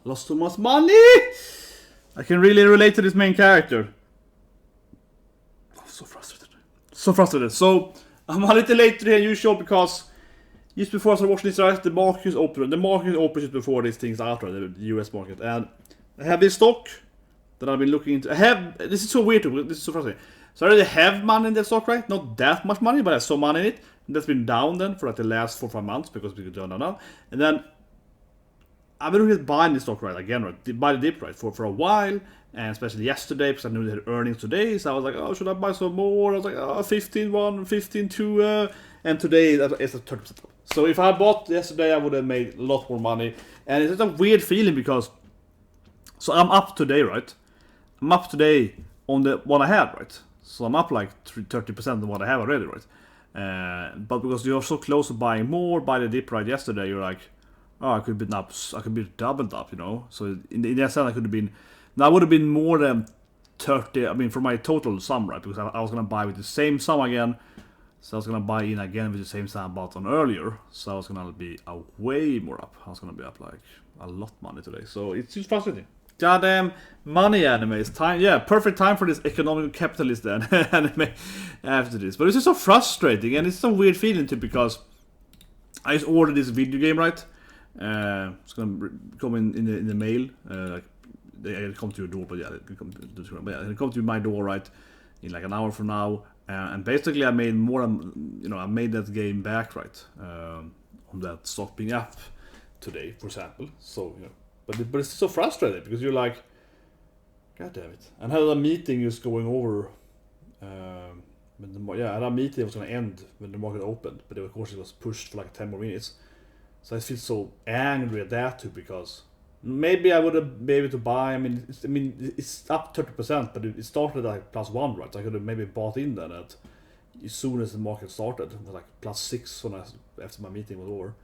lost so much money. I can really relate to this main character. I'm so frustrated. So I'm a little later than usual because just before I started watching this, right, the market is open just before these things out, right, the US market, and I have this stock that I've been looking into. This is so weird too, this is so frustrating. So I already have money in that stock, right? Not that much money, but I have some money in it. And that's been down then for like the last 4 or 5 months because we could down. And then I've been looking at buying this stock, right, again, right, buy the dip, right, for a while, and especially yesterday because I knew they had earnings today. So I was like, oh, should I buy some more? I was like, oh, 15.1, 15.2, and today it's at 30% up. So if I had bought yesterday, I would have made a lot more money. And it's a weird feeling because, so I'm up today, right? I'm up today on the one I had, right? So I'm up like 30% on what I have already, right? But because you're so close to buying more, buy the dip right yesterday, you're like, oh, I could be doubled up, you know. So in that sense, I could have been. Now I would have been more than 30. I mean, for my total sum, right? Because I was gonna buy with the same sum again. So I was gonna buy in again with the same sum I bought on earlier. So I was gonna be way more up. I was gonna be up like a lot money today. So it's just frustrating. Goddamn money anime. It's time. Yeah, perfect time for this economic capitalist then anime after this. But it's just so frustrating and it's so weird feeling too because I just ordered this video game, right? It's gonna come in the mail. Like they come to your door, but yeah, it'll come to my door right in like an hour from now. And basically, I made more. I made that game back right on that stopping app today, for example. So but it's so frustrating because you're like, God damn it! And I had a meeting just going over. I had a meeting that was gonna end when the market opened, but of course it was pushed for like 10 more minutes. So I feel so angry at that too because maybe I would have been able to buy. I mean, it's up 30%, but it started at like +1, right? So I could have maybe bought in then at as soon as the market started. It was like +6 after my meeting was over,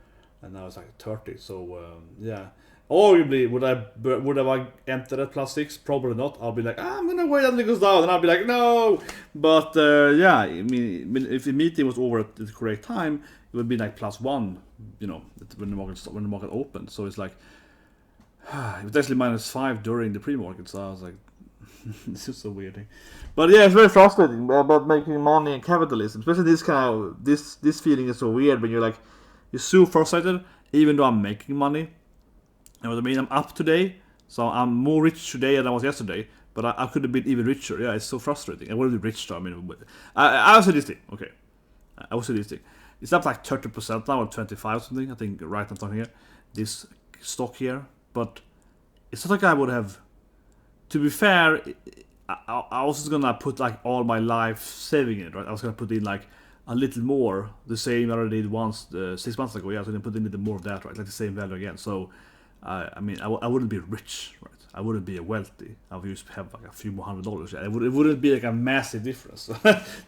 and now it's like 30. So yeah, arguably would I entered at +6? Probably not. I'll be like, I'm gonna wait until it goes down, and I'll be like, no. But yeah, I mean, if the meeting was over at the correct time, it would be like +1. When the market opened. So it's like it was actually -5 during the pre-market. So I was like, this is so weird. But yeah, it's very frustrating about making money and capitalism. Especially this kind of this feeling is so weird when you're so frustrated, even though I'm making money. And what I mean, I'm up today, so I'm more rich today than I was yesterday. But I could have been even richer. Yeah, it's so frustrating. I would have been rich though. I mean, I will say this thing. Okay, I will say this thing. It's up like 30% now, or 25 something. I think right I'm talking here. This stock here, but it's not like I would have. To be fair, I was just gonna put like all my life saving in it, right? I was gonna put in like a little more, the same I already did once 6 months ago. Yeah, so I was gonna put in a little more of that, right? Like the same value again. So, I mean, I wouldn't be rich, right? I wouldn't be wealthy. I would just have like a few more $100. Yeah, it wouldn't be like a massive difference.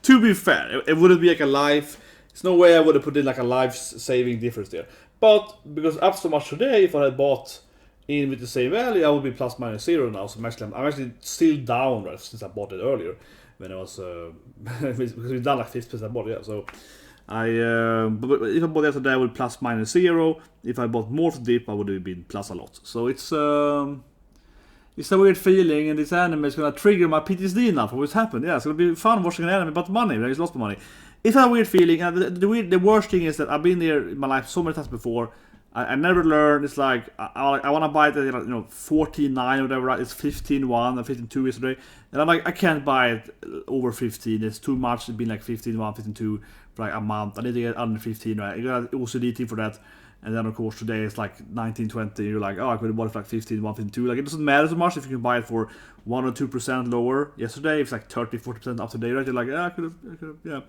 To be fair, it wouldn't be like a life. There's no way I would have put in like a life-saving difference there. But because up so much today, if I had bought in with the same value, I would be +/- now. So I'm actually still down, right, since I bought it earlier when I was because we've done like 50% more. Yeah, so but if I bought that today, I would +/0. If I bought more for dip, I would have been plus a lot. So it's a weird feeling, and this anime is gonna trigger my PTSD now for what's happened. Yeah, it's gonna be fun watching an anime about money. There's lots of money. It's a weird feeling, and the worst thing is that I've been there in my life so many times before. I never learned. It's like I want to buy it at 14.9 or whatever. Right? It's 15.1 or 15.2 yesterday, and I'm like, I can't buy it over 15. It's too much. It's been like 15.1, 15.2 for like a month. I need to get under 15. Right? You got OCD thing for that. And then of course today it's like 19.20. You're like, oh, I could have bought it for like 15.1, 15.2. Like it doesn't matter so much if you can buy it for 1 or 2% lower. Yesterday it's like 30-40% up today, right? You're like, yeah, I could have, yeah.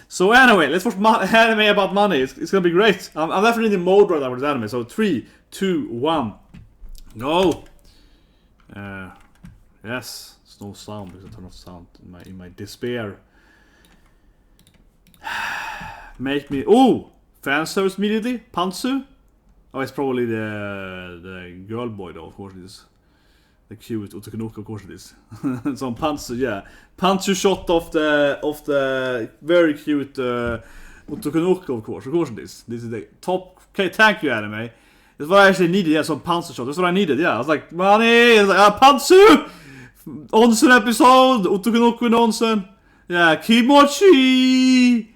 So anyway, let's watch anime about money. It's gonna be great. I'm definitely in the mode right now with this anime. So 3, 2, 1, go. Yes, it's no sound because I turned off sound in my despair. Make me fan service immediately. Pantsu. Oh, it's probably the girl boy though. Of course it is. The cute Otokunoku, of course it is. So Pantsu, yeah. Pantsu shot of the very cute Otokunoku, of course it is. This is the top. Okay, thank you, anime. That's what I actually needed. Yeah, some Panzer shot. That's what I needed. Yeah, I was like, money. It's like Panzer. Onsen episode. Otokunoku no Onsen. Yeah, Kimochi.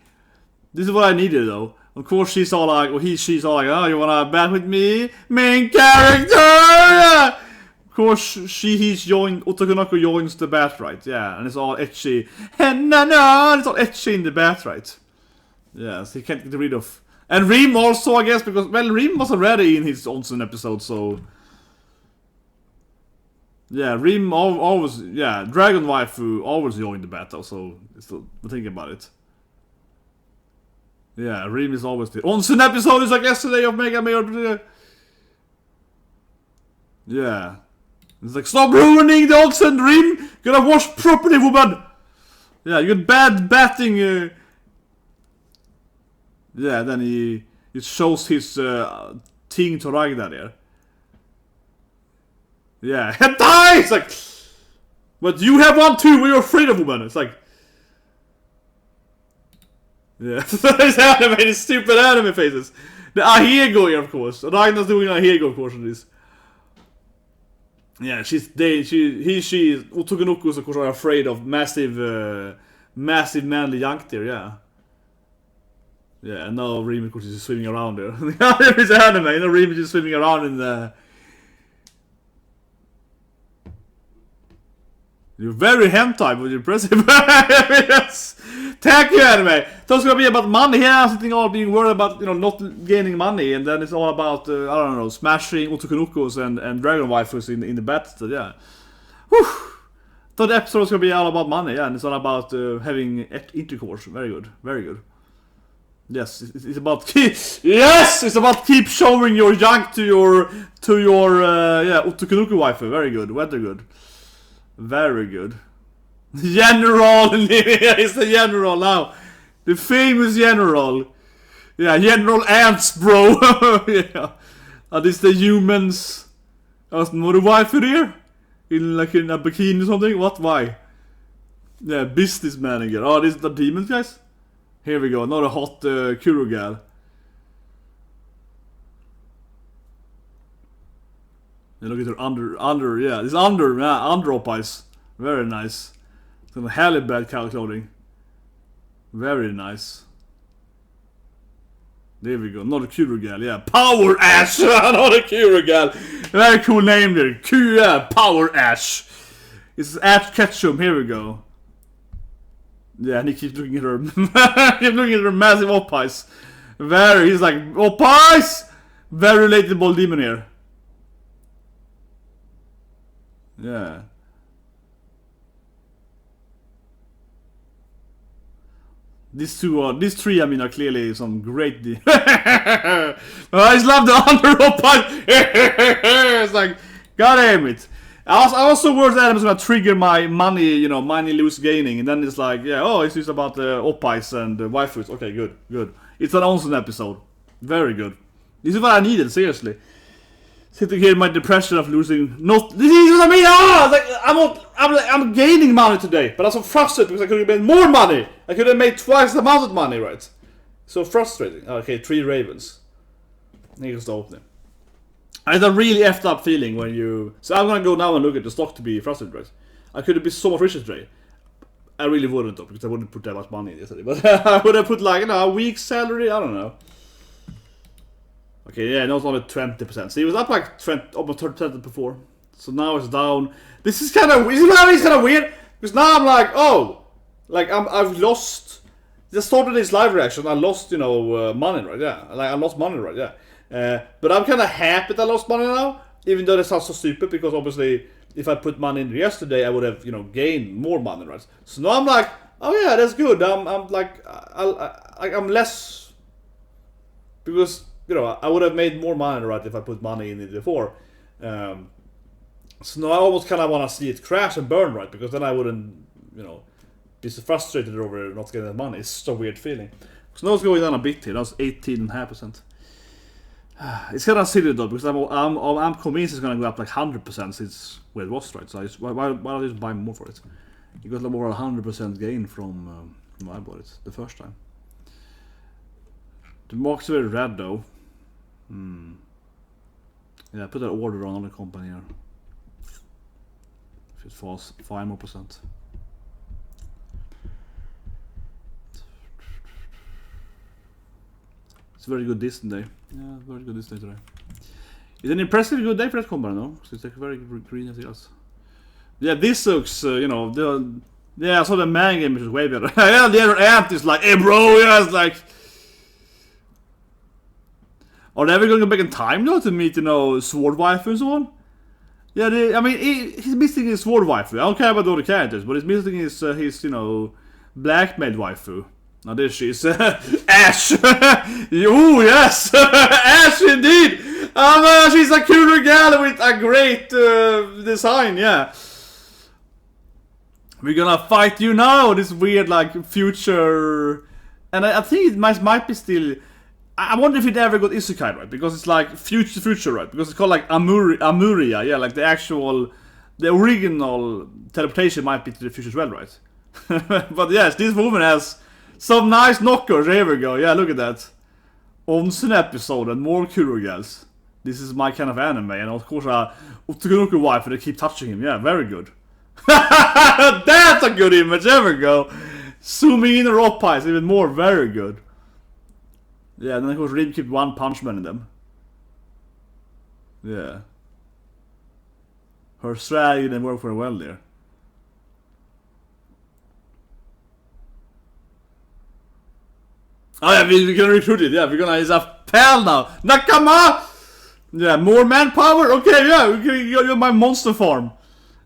This is what I needed though. Of course, she's all like, or she's all like, oh, you wanna bat with me, main character? Yeah. Of course, he's joined. Otokunoku joins the bat, right? Yeah, and it's all etchy. And no, it's all etchy in the bat, right? Yeah, so he can't get rid of. And Reem also, I guess, because, well, Reem was already in his Onsen episode, so... Yeah, Reem always, yeah, Dragon Waifu always joined the battle, so still thinking about it. Yeah, Reem is always the Onsen episode is like yesterday of Mega Mayor. Yeah. It's like, stop ruining the Onsen, Reem! You gotta wash properly, woman! Yeah, you got bad batting, Yeah, then he shows his thing to Ranga there. Yeah, hentai! It's like, but you have one too, we're afraid of women. It's like, yeah, it's anime, these stupid anime faces. The Ahego here, of course. Ragna's doing Ahego, of course, in this. Yeah, she, Otokunokus, of course, are afraid of massive manly yank there, yeah. Yeah, and now Reem, of course, is swimming around there. It's anime, you know, Reem is just swimming around in the... You're very hentai, but you're impressive. Yes. Thank you, anime. So it's gonna be about money here, sitting all being worried about, you know, not gaining money, and then it's all about, I don't know, smashing Otokunokos and Dragon Waifus in the battle, yeah. Whew. So the episode is gonna be all about money, yeah, and it's all about having intercourse. Very good, very good. Yes, it's about yes, it's about keep showing your junk to your yeah, Otokunoku waifu. Very good, very good. Very good. General! It's the general now. The famous general. Yeah, General Ants, bro. Yeah. Are this the humans? Was more the waifu here? In like in a bikini or something? What? Why? Yeah, businessman again. Oh, this is the demons, guys? Here we go, another hot KUROGAL. Yeah, look at her under, yeah, it's under Oppai's. Very nice. Some hella bad cow clothing. Very nice. There we go, another KUROGAL, yeah. Power Ash! Another KUROGAL! Very cool name there. Yeah, Power Ash. It's Ash Ketchum, here we go. Yeah, and he keeps looking at her. He's looking at her massive Oppai's. He's like, Oppai's! Very relatable demon here. Yeah. These three, I mean, are clearly some great I just love the under Oppai. It's like, god damn it. I also worried that Adam's gonna trigger my money, you know, money loose gaining, and then it's like, yeah, oh, it's just about Oppai's and waifus. Okay, good. It's an Onsen episode. Very good. This is what I needed, seriously. Sitting here in my depression of losing. This is what I mean. I'm gaining money today, but I'm so frustrated because I could have made more money. I could have made twice the amount of money, right? So frustrating. Okay, 3 ravens. Here's the opening. It's a really effed up feeling when you... So I'm gonna go now and look at the stock to be frustrated, right? I could have been so much richer today. I really wouldn't though, because I wouldn't put that much money in yesterday. But I would have put like, you know, a week's salary, I don't know. Okay, yeah, now it's only 20%. See, it was up like 20, almost 30% before. So now it's down. This is kind of weird. Because now I'm like, oh, like I've lost. Just started this live reaction. I lost, you know, money, right? Yeah, like I lost money, right? Yeah. But I'm kind of happy that I lost money now, even though that sounds so stupid. Because obviously, if I put money in yesterday, I would have, you know, gained more money, right? So now I'm like, oh yeah, that's good. I'm like, I'm less, because, you know, I would have made more money, right, if I put money in it before. So now I almost kind of want to see it crash and burn, right, because then I wouldn't, you know, be so frustrated over not getting that money. It's such a weird feeling. So now it's going down a bit here. That's 18.5%. It's kind of silly though, because I'm convinced it's gonna go up like 100% since where it was, right? So why don't I just buy more for it? You got like more than 100% gain from when I bought it the first time. The mark's very red though. Yeah, put an order on the company here. If it falls 5 more percent. It's a very good Disney day. Yeah, very good Disney today. It's an impressive good day for that company, no? It's like very green as it is. Yeah, this looks, you know, yeah, I saw the manga image was way better. Yeah, the other ant is like, hey bro, yeah, it's like... Are they ever going to go back in time though to meet, you know, sword waifu and so on? Yeah, I mean, he's missing his sword waifu. I don't care about all the characters, but he's missing his you know, blackmail waifu. Now there she is. Ash! Ooh, yes! Ash indeed! She's a KUROGAL with a great design, yeah. We're gonna fight you now, this weird, like, future... And I think it might be still... I wonder if it ever got isekai right, because it's like future right, because it's called like Amuria, yeah, like the actual... The original teleportation might be to the future as well, right? But yes, this woman has some nice knockers, here we go, yeah, look at that. ONSEN episode and more KUROGALs. This is my kind of anime, and of course Otsukunoku wife, and they keep touching him, yeah, very good. That's a good image, there we go. Zooming in the Oppai is even more, very good. Yeah, and then of course Rim keep One Punch Man in them. Yeah. Her strategy didn't work very well there. Oh yeah, we're gonna recruit it, yeah, we're gonna, he's a pal now. Nakama! Yeah, more manpower? Okay, yeah, you're my monster farm.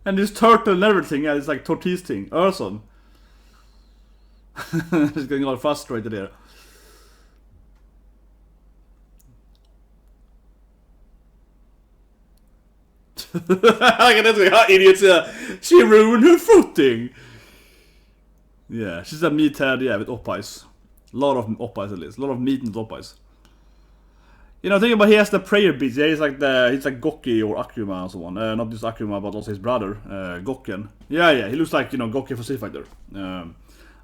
And this turtle and everything, yeah, it's like tortillas thing. Awesome. He's getting all frustrated there. Look at this, how idiots, yeah. She ruined her footing. Yeah, she's a meathead, yeah, with oppais. A lot of oppais at least. A lot of meat and oppais. You know, think about he has the prayer beads, yeah, he's like Goki or Akuma and so on. Not just Akuma, but also his brother, Gokken. Yeah, he looks like, you know, Goki for Street Fighter.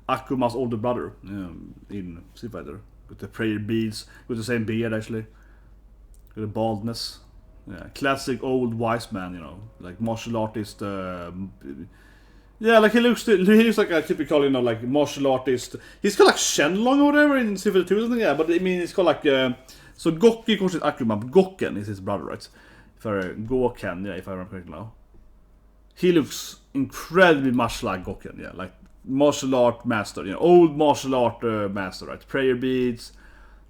Akuma's older brother in Street Fighter. With the prayer beads, with the same beard actually. With the baldness. Yeah, classic old wise man, you know, like martial artist. Yeah, like he looks like a typical, you know, like martial artist. He's called like Shenlong or whatever in Street Fighter 2 or something, yeah, but I mean, it's called like, so Goki, of course, is Akuma, but Gokken is his brother, right? Goken, yeah, if I remember correctly now. He looks incredibly much like Gokken, yeah, like martial art master, you know, old martial art master, right? Prayer beads,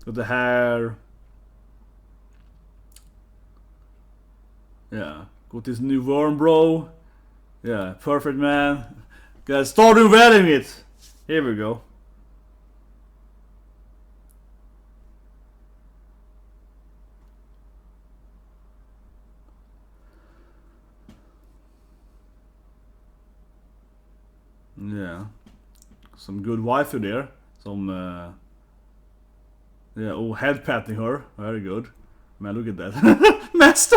got the hair. Yeah, got this new worm, bro. Yeah, perfect, man. Guys, start unveiling it. Here we go. Yeah, some good waifu there. Some, yeah, oh, head patting her. Very good. Man, look at that. Master!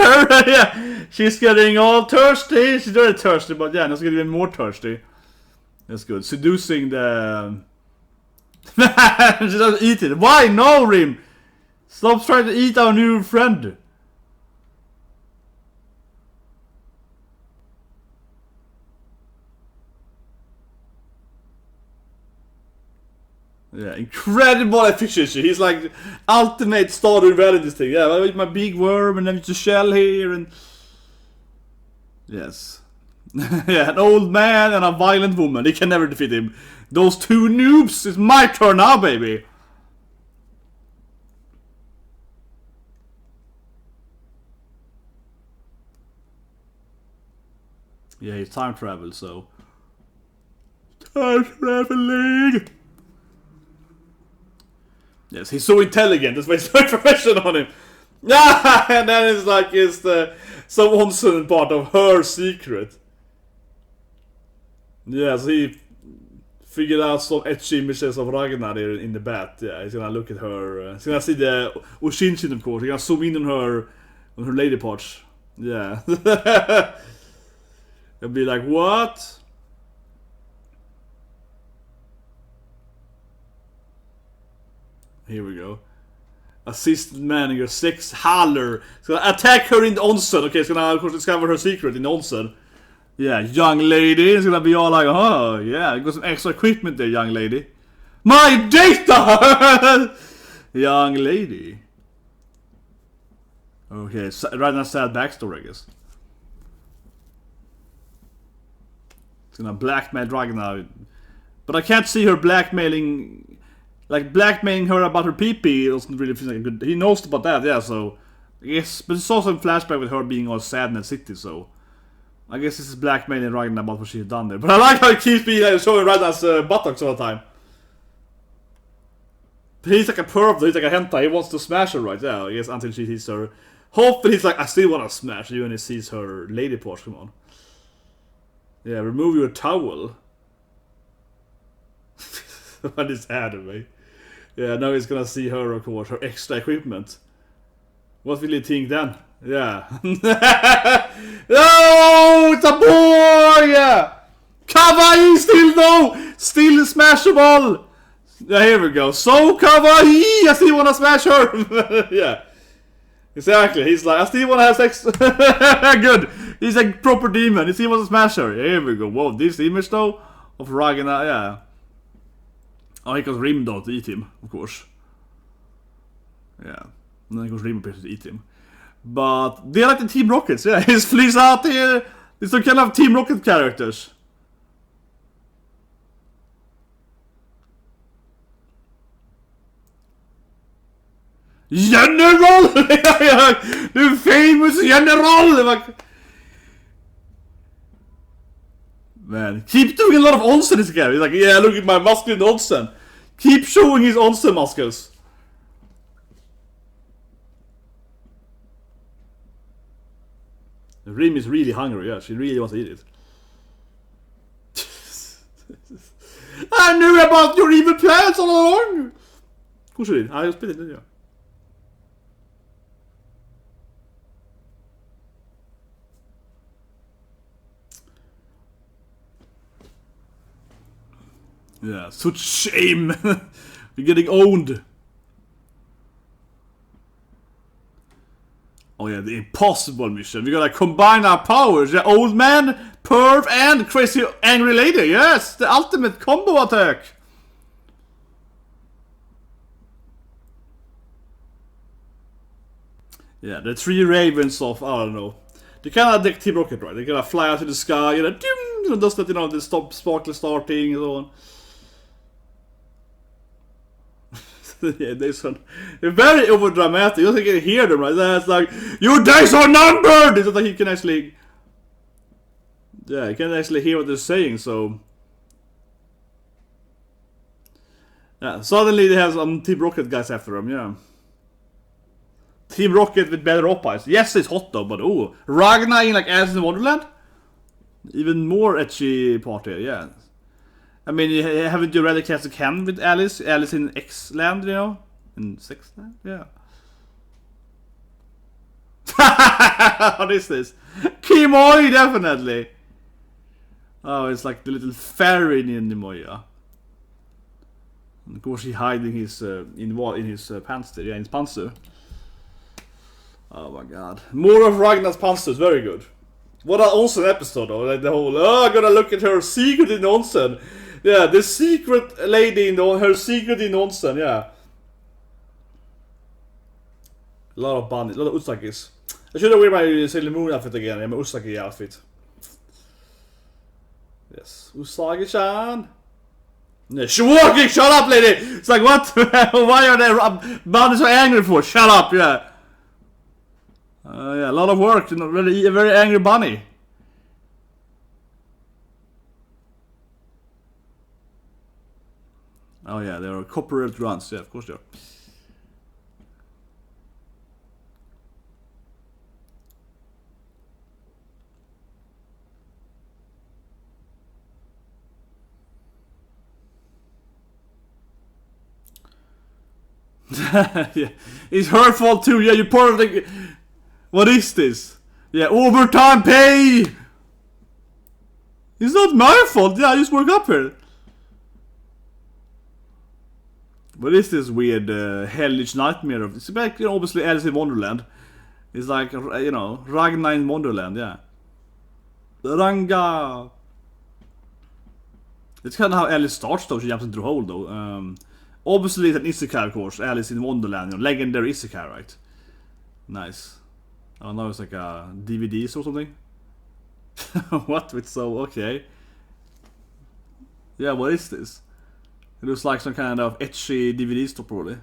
Yeah, she's getting all thirsty. She's very thirsty, but yeah, now she's getting even more thirsty. That's good. Seducing the... She doesn't eat it. Why? No, Rim! Stop trying to eat our new friend. Yeah, incredible efficiency. He's like ultimate Stardew Valley this thing. Yeah, with my big worm and then it's a shell here and... Yes. Yeah, an old man and a violent woman. They can never defeat him. Those two noobs. It's my turn now, baby. Yeah, he's time travel, so... Time traveling! Yes, he's so intelligent, that's why he's no profession on him. Yeah, and then it's like it's some ONSEN part of her secret. Yeah, so he figured out some etchy images of Ranga there in the bat. Yeah, he's gonna look at her. He's gonna see the Oshinshin, of course. He's gonna zoom in on her lady parts. Yeah. He'll be like, what? Here we go. Assistant manager 6 Haller. He's gonna attack her in the onsen. Okay, he's gonna of course discover her secret in the onsen. Yeah, young lady. It's gonna be all like, oh yeah, you got some extra equipment there, young lady. My data! Young lady. Okay, right now sad backstory, I guess. It's gonna blackmail Ranga. But I can't see her blackmailing... Like, blackmailing her about her pee-pee doesn't really feel like a good... He knows about that, yeah, so... I guess, but it's also a flashback with her being all sad in the city, so... I guess this is blackmailing Ranga about what she's done there. But I like how he keeps being showing Ragna's buttocks all the time. He's like a perv, he's like a hentai, he wants to smash her, right? Yeah, I guess until she sees her... Hopefully he's like, I still want to smash you when he sees her lady parts, come on. Yeah, remove your towel. What is anime? Yeah, now he's gonna see her, of course, her extra equipment. What will he think then? Yeah. No, it's a boy! Yeah. Kawaii still no! Still smashable! Yeah, here we go. So kawaii! I still wanna smash her! Yeah. Exactly. He's like, I still wanna have sex. Good. He's a proper demon. He still wants to smash her. Yeah, here we go. Whoa, this image though of Ragna, yeah. Oh, he goes Rimdo to eat him, of course. Yeah. And then he goes Rimdo to eat him. But they're like the Team Rockets, yeah. He's flees out here. These are kind of Team Rocket characters. General! The famous General! Man, keep doing a lot of onsen this guy. He's like, yeah, look at my muscle in onsen. Keep showing his onsen muscles. Rim is really hungry, yeah, she really wants to eat it. I knew about your evil plans all along! Of course you did. I spit it, didn't you? Yeah, such shame! We're getting owned! Oh yeah, the impossible mission. We gotta combine our powers. The old man, perv, and crazy angry lady. Yes, the ultimate combo attack. Yeah, the 3 ravens of, I don't know. They kind of like Team Rocket, right? They gotta fly out to the sky, and then does that, you know, the stop sparkle starting and so on. Yeah, they're very over dramatic. You don't can hear them, right? It's like, your days are numbered! It's like he can actually... Yeah, he can actually hear what they're saying, so... Yeah, suddenly they have some Team Rocket guys after them, yeah. Team Rocket with better Oppais. Yes, it's hot though, but oh. Ragna in like Alice in Wonderland? Even more etchy party, yeah. I mean, haven't you read the classic Hand with Alice? Alice in X-Land, you know? In Sex-Land? Yeah. What is this? Kimoi, definitely! Oh, it's like the little fairy in Nimoya. And of course, he's hiding his, in his pants there, yeah, in his pantsu. Oh my god. More of Ragna's pantsus, very good. What an onsen episode though, like the whole, oh, I gotta look at her secret in onsen. Yeah, the secret lady in her secret in onsen, yeah. A lot of bunnies, a lot of Usakis. I should have wear my Sailor Moon outfit again, yeah, my Usagi outfit. Yes, Usagi-chan. Yeah, walking, shut up lady! It's like, what? Why are they bunnies so angry for? Shut up, yeah. Yeah, a lot of work, you know, really a very angry bunny. Oh yeah, there are copyright runs, yeah, of course they are. Yeah, it's her fault too, yeah, you're part of the... What is this? Yeah, overtime pay! It's not my fault, yeah, I just work up here. What is this weird hellish nightmare of? It's like, you know, obviously Alice in Wonderland. It's like, you know, Ragna in Wonderland, yeah. Ranga. It's kind of how Alice starts though. She jumps into the hole though. Obviously it's an isekai, of course. Alice in Wonderland, you know, legendary isekai, right? Nice. I don't know, it's like a DVD or something. What? It's so okay. Yeah, what is this? It looks like some kind of etchy DVD store, probably.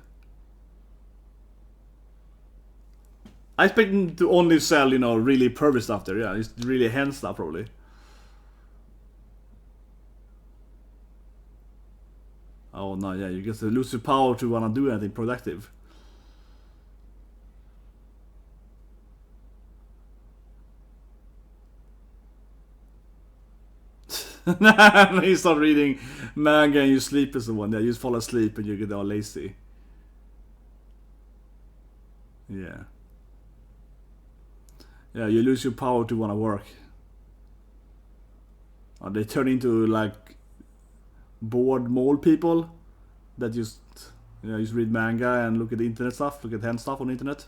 I expect them to only sell, you know, really pervy stuff there. Yeah, it's really hen stuff, probably. Oh no, yeah, you get to lose your power to wanna do anything productive. You start reading manga and you sleep as the one. Yeah, you just fall asleep and you get all lazy. Yeah. Yeah, you lose your power to wanna work. Or they turn into like bored mole people that just, you know, just read manga and look at the internet stuff, look at hand stuff on the internet.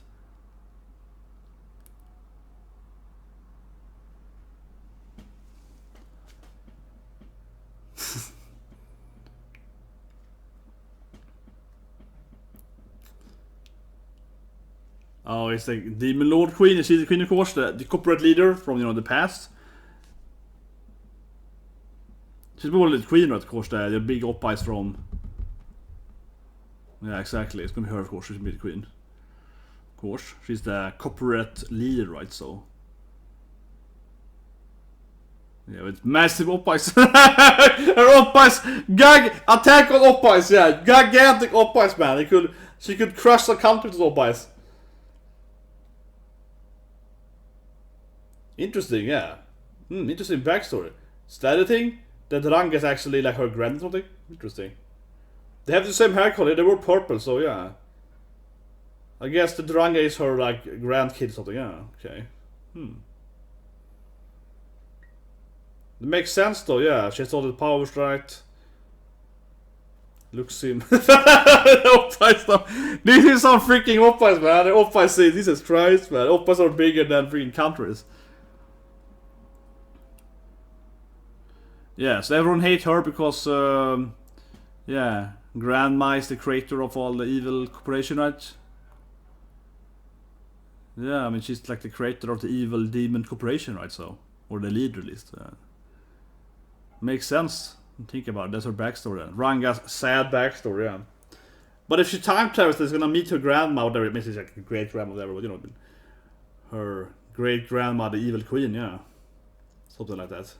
Oh, it's like Demon Lord Queen. She's the Queen, of course, the corporate leader from, you know, the past. She's more the Queen, right, of course, the big oppais from. Yeah, exactly. It's gonna be her, of course. She's gonna be the Queen. Of course, she's the corporate leader, right? So. Yeah, with massive oppais. Her oppais, attack on oppais. Yeah, gigantic oppais, man. She could crush the country with oppais. Interesting, yeah. Interesting backstory. Is that a thing? That Ranga is actually like her grand or something? Interesting. They have the same hair color, they were purple, so yeah. I guess that Ranga is her like grandkid or something, yeah. Okay. It makes sense though, yeah. She has all the powers, right? Looks him. Oppais stuff. This is some freaking oppais, man. The oppais say, Jesus Christ, man. Oppais are bigger than freaking countries. Yeah, so everyone hates her because, yeah, Grandma is the creator of all the evil corporation, right? Yeah, I mean, she's like the creator of the evil demon corporation, right? So, or the leader, at least. Makes sense. Think about it. That's her backstory then. Ranga's sad backstory, yeah. But if she time travels, she's gonna meet her grandma, whatever it means, she's like a great grandma, whatever, you know, her great grandma, the evil queen, yeah. Something like that.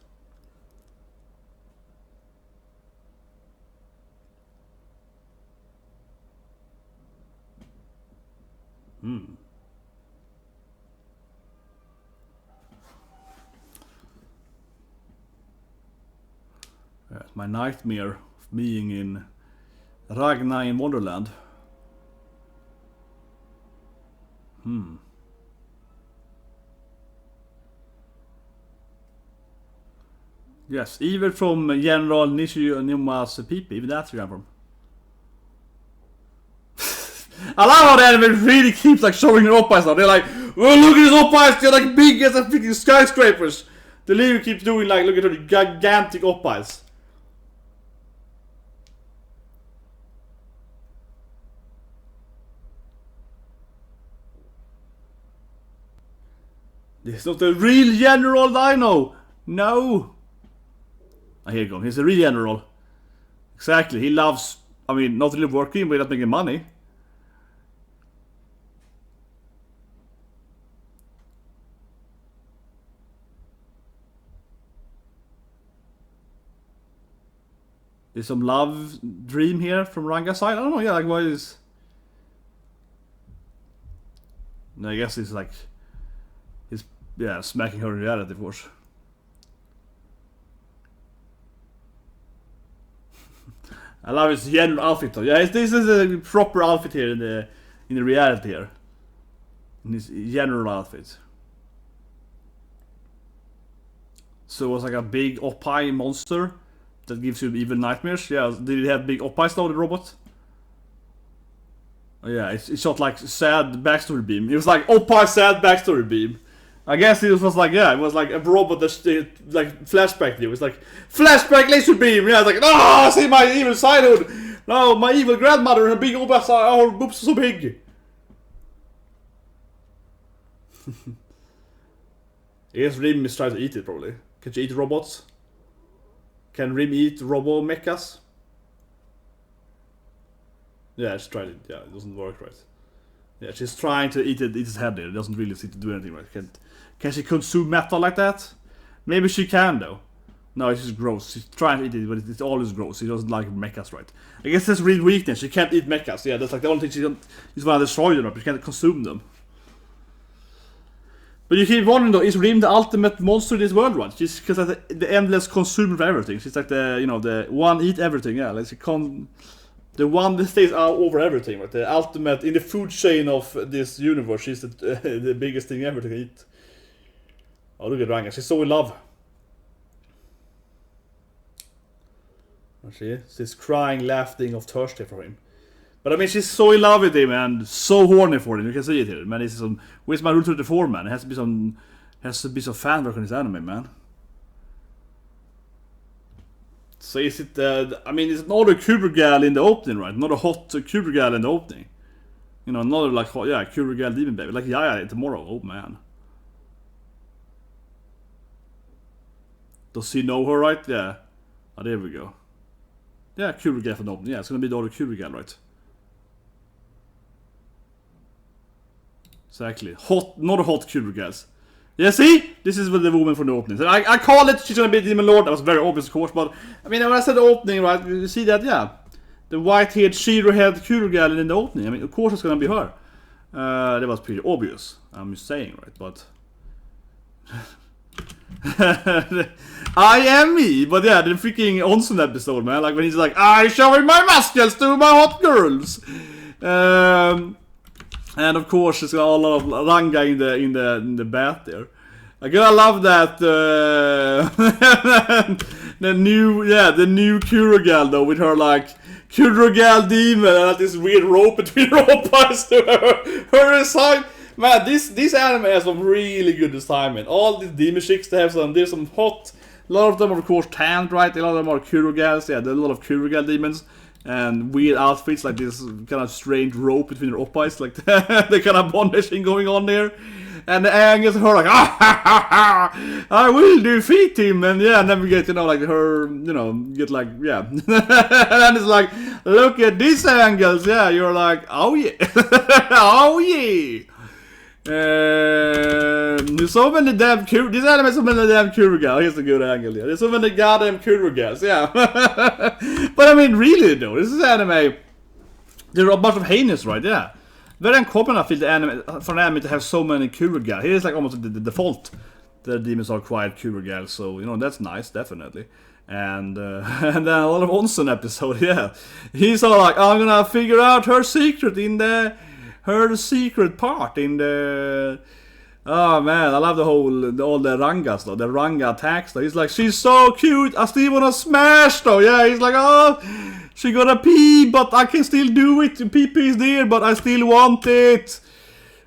Yeah, my nightmare of being in Ragna in Wonderland. Yes, even from General Nishinuma's people, even that's where I'm from. I love how the anime really keeps like showing their oppais now. They're like, oh, look at these oppais, they're like big as a freaking skyscrapers. The leader keeps doing like, look at her gigantic oppais. This is not the real general I know. No. Oh, here you go. He's a real general. Exactly. He loves, I mean, not really working, but not making money. Is some love dream here from Ranga's side? I don't know, yeah, like what is... I guess it's like... He's, yeah, smacking her in reality, of course. I love his general outfit though. Yeah, this is a proper outfit here in the reality here. In his general outfit. So it was like a big oppai monster that gives you evil nightmares. Yeah, did it have big oppais though, the robot? Yeah, it's shot like sad backstory beam. It was like Oppai sad backstory beam. I guess it was like, yeah, it was like a robot that like flashback. It was like flashback laser beam. Yeah, it's like, oh, see my evil childhood. No, my evil grandmother and her big boobs are so big. I guess Rim is trying to eat it probably. Can she eat robots? Can Rim eat robo mechas? Yeah, she tried it. Yeah, it doesn't work right. Yeah, she's trying to eat its head there. It doesn't really seem to do anything right. Can she consume metal like that? Maybe she can though. No, it's just gross. She's trying to eat it, but it's always gross. She doesn't like mechas, right? I guess that's real weakness. She can't eat mechas. Yeah, that's like the only thing she don't. She's want to destroy them, but she can't consume them. But you keep wondering though, is Rim the ultimate monster in this world, right? She's because the endless consumer of everything. She's like the one eat everything. Yeah, like the one that stays out over everything, right? The ultimate in the food chain of this universe. She's the biggest thing ever to eat. Oh, look at Ranga. She's so in love. She's crying, laughing of thirsty for him. But I mean, she's so in love with him and so horny for him. You can see it here, man. It's some. Where's my Rule 34, man? It has to be some fan work on this anime, man. So is it? I mean, it's another KUROGAL in the opening, right? Not a hot KUROGAL in the opening. You know, another like KUROGAL demon baby, like Yaya tomorrow. Oh man. Does he know her, right? Yeah. Oh, there we go. Yeah, KUROGAL for the opening. Yeah, it's gonna be the other KUROGAL, right? Exactly. Not a hot KUROGALs. Yeah, see? This is the woman from the opening. So I call it, she's gonna be Demon Lord. That was very obvious, of course, but I mean, when I said the opening, right, you see that, yeah. The white-haired, Shiro-head KUROGAL in the opening. I mean, of course it's gonna be her. That was pretty obvious. I'm just saying, right, but... I am me, but yeah, the freaking ONSEN episode, man. Like when he's like, I'm showing my muscles to my hot girls. And of course, it's got a lot of Ranga in the bath there. Like I love that the new KUROGAL though with her like KUROGAL demon and like, this weird rope between her oppas to her side. Man, this anime has some really good assignment. All these demon chicks they have there's some hot. A lot of them are of course tanned, right? A lot of them are KUROGALs. Yeah, there's a lot of KUROGAL demons. And weird outfits like this kind of strange rope between their oppais, like the kind of bondage thing going on there. And the angles her like, I will defeat him, and yeah, and then we get like her, get like and then it's like, look at these angles, yeah, you're like, oh yeah, oh yeah. There's so many damn this anime is so many damn KUROGAL. Here's a good angle here. There's so many goddamn KUROGALs, yeah. But I mean, really though, this is anime. There are a bunch of heinous, right? Yeah. Very uncommon, I feel, for an anime to have so many KUROGAL. Here is like almost the default. The demons are quiet KUROGAL, so that's nice, definitely. And and then a lot of ONSEN episode, yeah. He's all like, I'm gonna figure out her secret her secret part in the... Oh man, I love all the Rangas though, the Ranga attacks though. He's like, she's so cute, I still wanna smash though, yeah. He's like, oh, she gotta pee, but I can still do it. Pee is there, but I still want it.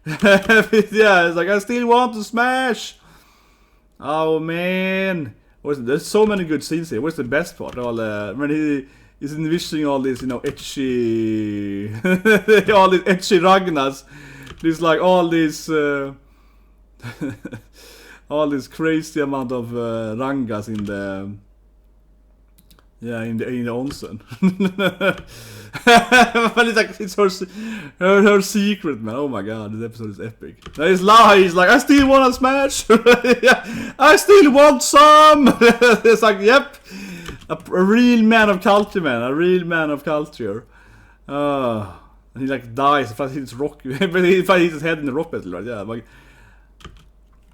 Yeah, it's like, I still want to smash. Oh man. There's so many good scenes here. What's the best part? When he's envisioning all these, etchy... all these etchy Ragnas. There's like all these... all this crazy amount of Rangas in the... Yeah, in the ONSEN. But it's like, it's her secret, man. Oh my god, this episode is epic. He's like, I still wanna smash. Yeah, I still want some. It's like, yep. A real man of culture, man. A real man of culture. And he like dies if I hit his rock. If I hit his head in the rock battle, right? Yeah, like...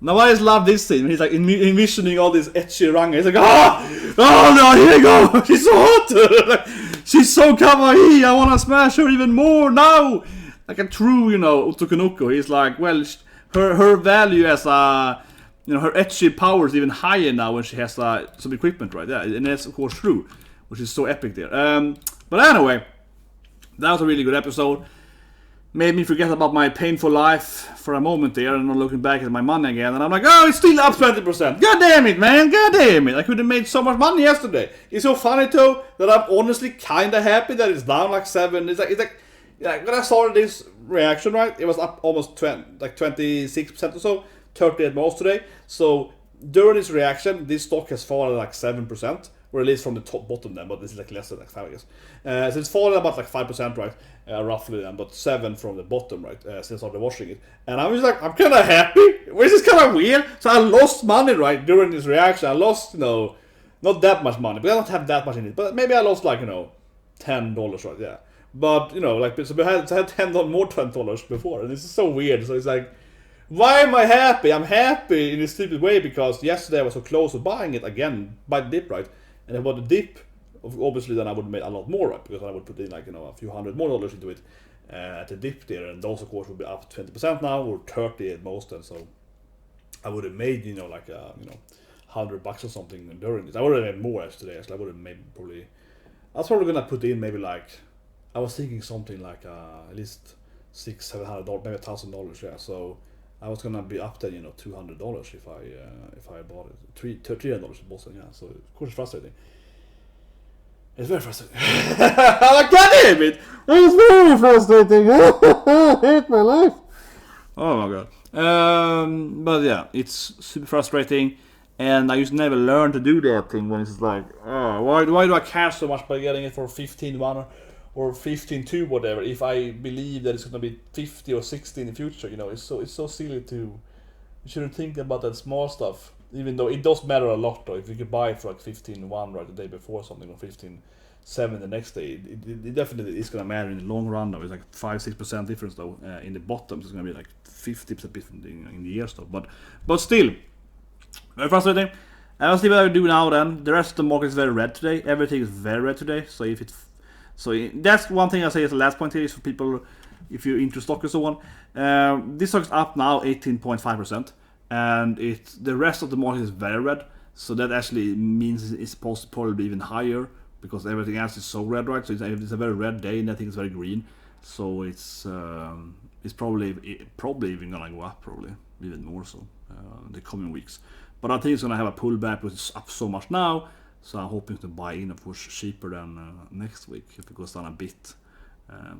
Now I just love this scene. He's like envisioning all this etchy Ranga. He's like, oh no, here you go. She's so hot. She's so kawaii. I wanna smash her even more now. Like a true, Otokonoko. He's like, well, her value as a, her etchy power is even higher now when she has some equipment, right? Yeah, and that's of course true, which is so epic there. But anyway, that was a really good episode. made me forget about my painful life for a moment there, and I'm looking back at my money again, and I'm like, oh, it's still up 20%. God damn it, man, god damn it. I could have made so much money yesterday. It's so funny though that I'm honestly kinda happy that it's down like 7. It's like when I started this reaction, right, it was up almost 26% or so, 30 at most today. So during this reaction, this stock has fallen like 7%, or at least from the top bottom then, but this is like less than like 5, I guess. So it's fallen about like 5%, right, roughly then, but 7 from the bottom, right, since I started watching it. And I was like, I'm kind of happy, which is kind of weird. So I lost money, right, during this reaction. I lost, not that much money, but I don't have that much in it. But maybe I lost like, $10, right, yeah. But, so I had $10 more $20 before, and this is so weird. So it's like, why am I happy? I'm happy in a stupid way because yesterday I was so close to buying it again by the dip, right? And if I bought the dip, obviously then I would have made a lot more, right? Because I would put in like, a few $100 more into it at the dip there, and those of course would be up 20% now, or 30 at most, and so I would have made, like $100 or something during this. I would have made more yesterday, actually. I would have made probably, I was probably gonna put in maybe like, I was thinking something like at least $600-700, maybe $1,000, yeah. So I was gonna be up then, $200 if I bought it, $300 in Boston, yeah. So of course it's frustrating. It's very frustrating. I'm like, god damn it! It's very frustrating. I hate my life. Oh my god. But yeah, it's super frustrating, and I used to never learn to do that thing when it's like, oh, why do I cash so much by getting it for 15-1 or 15-2, whatever, if I believe that it's gonna be 50 or 60 in the future? It's so silly to. You shouldn't think about that small stuff, even though it does matter a lot. Though, if you could buy it for like 15-1 right the day before something, or 15-7 the next day, it definitely is gonna matter in the long run. Though it's like 5-6% difference though. In the bottom, it's gonna be like 50% different in the years though. But still, very frustrating. And I'll see what I do now. Then the rest of the market is very red today. Everything is very red today. So that's one thing I say as the last point here is for people, if you're into stock and so on. This stock is up now 18.5%, and the rest of the market is very red. So that actually means it's supposed to probably be even higher because everything else is so red, right? So it's a very red day, and I think it's very green. So it's probably even gonna go up, probably even more so in the coming weeks. But I think it's gonna have a pullback because it's up so much now. So I'm hoping to buy in, of course, cheaper than next week if it goes down a bit.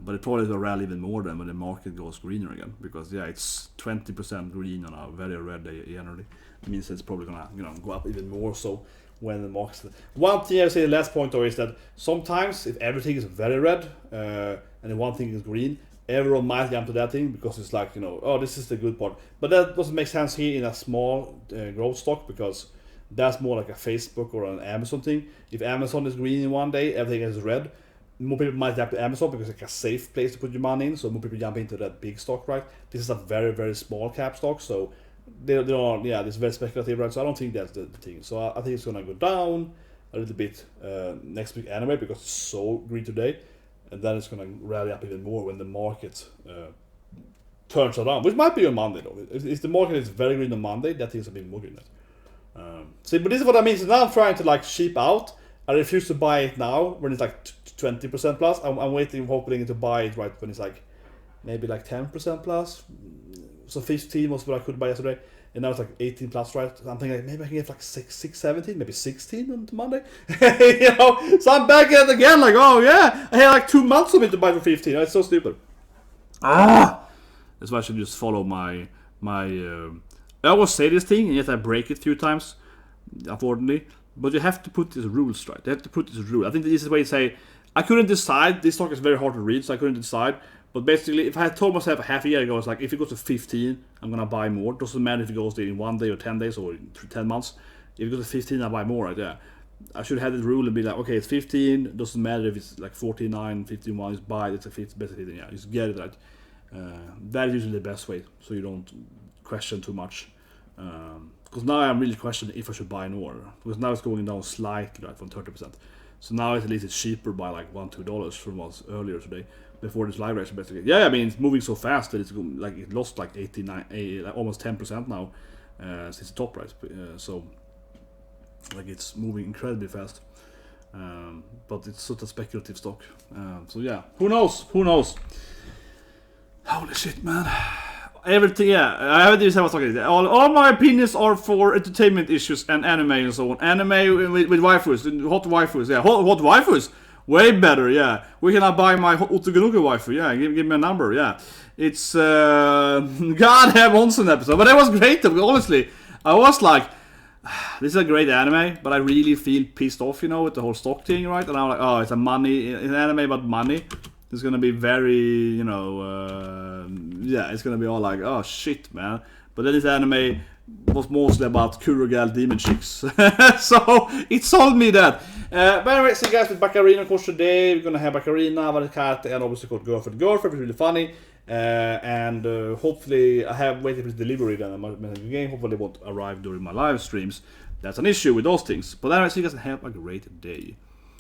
But it probably will rally even more than when the market goes greener again, because it's 20% green on a very red day generally. It means it's probably gonna go up even more so when the market. One thing I say, the last point though, is that sometimes if everything is very red and then one thing is green, everyone might jump to that thing because it's like oh, this is the good part. But that doesn't make sense here in a small growth stock, because that's more like a Facebook or an Amazon thing. If Amazon is green in one day, everything is red. More people might jump to Amazon because it's like a safe place to put your money in. So more people jump into that big stock, right? This is a very, very small cap stock, so they are, this is very speculative, right? So I don't think that's the thing. So I think it's gonna go down a little bit next week anyway, because it's so green today, and then it's gonna rally up even more when the market turns around, which might be on Monday though. If the market is very green on Monday, that thing's a bit more green. See, but this is what I mean. So now I'm trying to like sheep out. I refuse to buy it now when it's like 20% plus. I'm waiting, hoping to buy it right when it's like maybe like 10% plus. So 15 was what I could buy yesterday, and now it's like 18 plus, right? So I'm thinking like maybe I can get like 17, maybe 16 on Monday. So I'm back at it again. Like, oh yeah, I had like 2 months of it to buy for 15. It's so stupid. That's why I should just follow my. I always say this thing, and yet I break it a few times, unfortunately. But you have to put these rules right. You have to put this rule. I think the easiest way to say, I couldn't decide. This stock is very hard to read, so I couldn't decide. But basically, if I had told myself a half a year ago, it's like, if it goes to 15, I'm gonna buy more. It doesn't matter if it goes there in 1 day or 10 days or 10 months. If it goes to 15, I buy more, right? Yeah. I should have the rule and be like, okay, it's 15. It doesn't matter if it's like 49, 51. Just buy it. It's a 50, better 15. Yeah, just get it right. That is usually the best way, so you don't question too much. Because now I'm really questioning if I should buy more, because now it's going down slightly, right, from 30%. So now at least it's cheaper by like $1-2 from what was earlier today, before this live reaction basically. Yeah, I mean it's moving so fast that it's like it lost like 89, almost 10% now since the top, right? So like it's moving incredibly fast. But it's sort of speculative stock. So yeah, who knows? Holy shit, man. Everything, yeah. I haven't even said what's talking. All my opinions are for entertainment issues and anime and so on. Anime with waifus, hot waifus, yeah. Hot waifus, way better, yeah. Where can I buy my Otogunuku waifu? Yeah, give me a number, yeah. It's God have ONSEN episode, but it was great. Honestly, I was like, this is a great anime, but I really feel pissed off, you know, with the whole stock thing, right? And I'm like, oh, it's an anime about money. It's gonna be very, you know, yeah, it's gonna be all like, oh shit, man. But then this anime was mostly about KUROGAL demon chicks. So it sold me that. But anyway, see you guys with Baccarina, of course, today. We're gonna have Baccarina, Varikat, and obviously called Girlfriend. It's really funny. And hopefully, I have waited for the delivery then. The game hopefully won't arrive during my live streams. That's an issue with those things. But anyway, see you guys and have a great day.